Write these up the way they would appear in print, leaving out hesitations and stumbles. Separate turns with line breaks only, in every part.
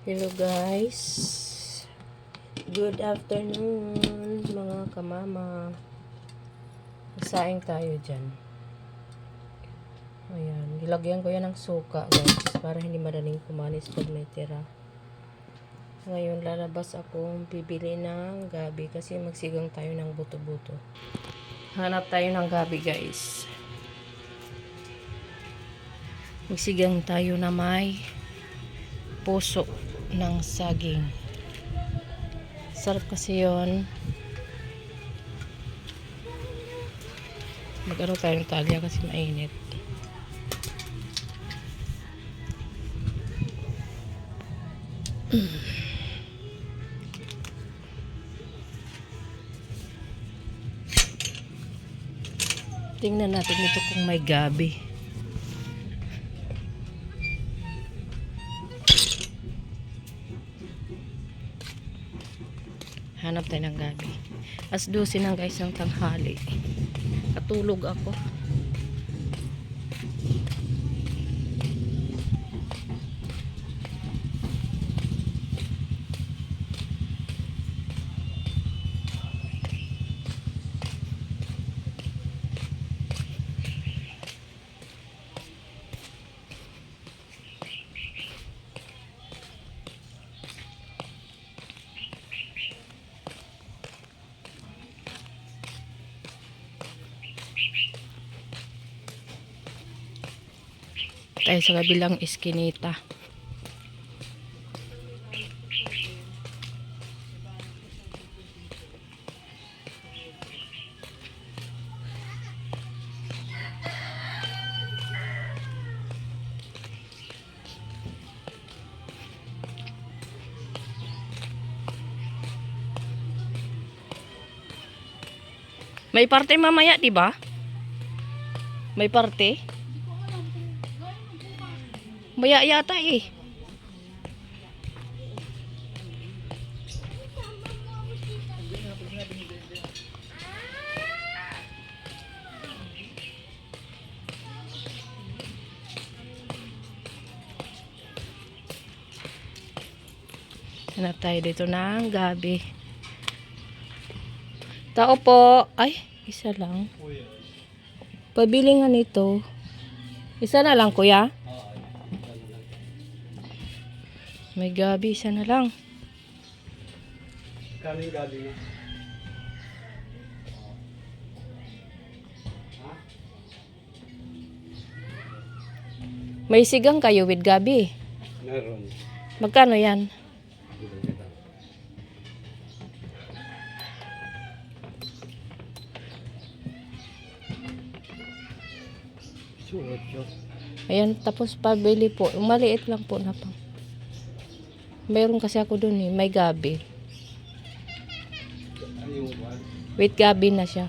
Hello guys, good afternoon mga kamama. Magsaing tayo dyan. Ayan, nilagyan ko yan ng suka guys para hindi madaling kumanis pag may tira. Ngayon lalabas akong bibili ng gabi kasi magsigang tayo ng buto-buto. Hanap tayo ng gabi guys. Magsigang tayo na may puso ng saging. Sarap kasi yun. Mag-ano tayong talya kasi mainit. Tingnan natin ito kung may gabi. Hanap tayo ng gabi. As 12 ng guys ng tanghali. Katulog ako. Tayo sa kabilang iskinita. May parte mamaya, 'di ba? May parte? Maya yata eh. Hanap tayo dito ng gabi. Tao po. Ay, isa lang. Pabili nga nito. Isa na lang, kuya. May gabi, isa na lang.
Kaming gabi na.
May sigang kayo with gabi.
Meron.
Magkano yan? Ayan, tapos pabili po. Maliit lang po na pang. Meron kasi ako dun eh. May gabi. With gabi na siya.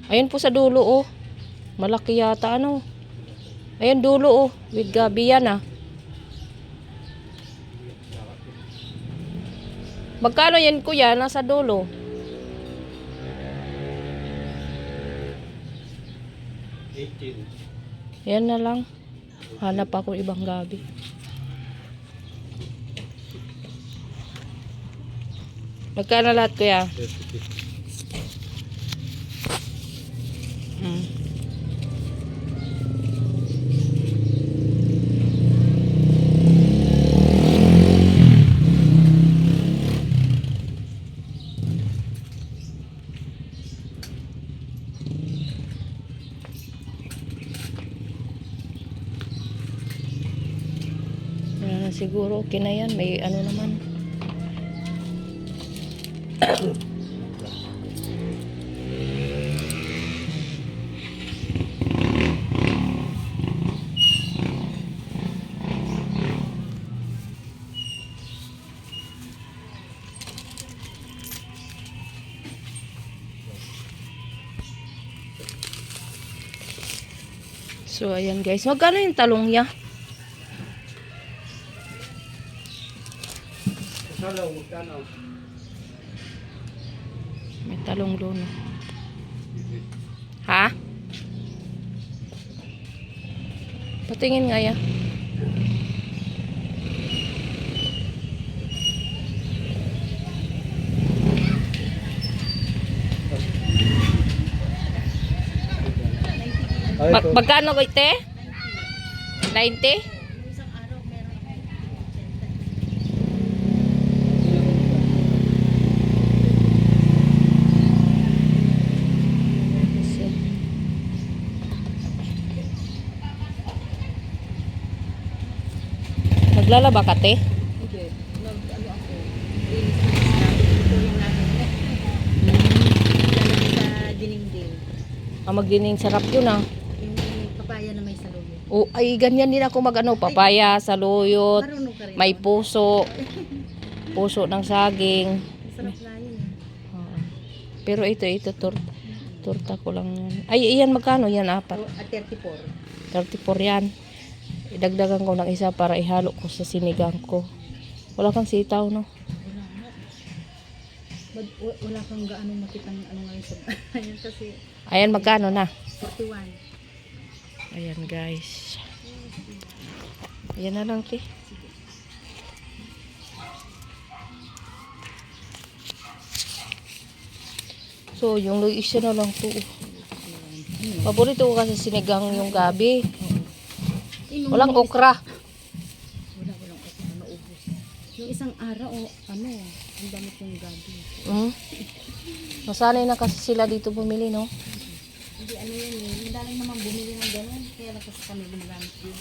Ayan po sa dulo oh. Malaki yata ano. Ayan dulo oh. With gabi yan ah. Magkano yan kuya? Nasa dulo. Yan na lang. Hanap ako ibang gabi. Magkano lahat kuya? Siguro okay na yan. May ano naman. So ayan guys. Magkano yung talong niya? May talong doon. Ha? Patingin nga yan. Magkano ba ite? 90? Naglalaba ka, te?
Hindi. Ano ako? Ito yung namin. Lalagay sa dinding.
Magdining sarap yun ah.
Yung papaya na may saluyot.
O, ay, ganyan din ako magano, papaya, saluyot,
Marunong ka rin.
may
nun?
puso, puso ng saging.
Sarap na yun.
Oo. Pero ito, torta ko lang yan. Ay, iyan magkano? Yan, apat.
At 34.
34 yan. Idagdagan ko ng isa para ihalo ko sa sinigang ko. Wala kang sitaw, no?
Wala kang gaano makitang ano ngayon sa ayan kasi
Ayan, magkano na?
41.
Ayan, guys. Ayan na lang, te. So, yung isa na lang to. Paborito ko kasi sinigang yung gabi. Walang okra.
Walang okra, naubos. Yung isang araw, ano, ang dami kong gabi.
Masanay na kasi sila dito bumili, no?
Hindi, ano yun eh. Madalang naman bumili ng gano'n. Kaya lang kasi kami gumagamit yun.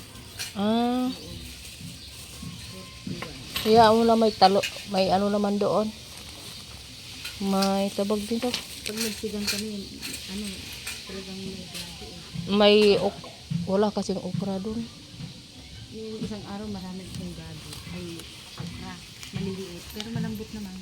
Kaya wala may ano naman doon. May tabag dito.
Pag nagsigang kami, ano, talagang may gabi eh.
Wala kasing okra doon.
Yung isang araw marami kong gabi. Ay, okra. Maliliit. Pero malambot naman.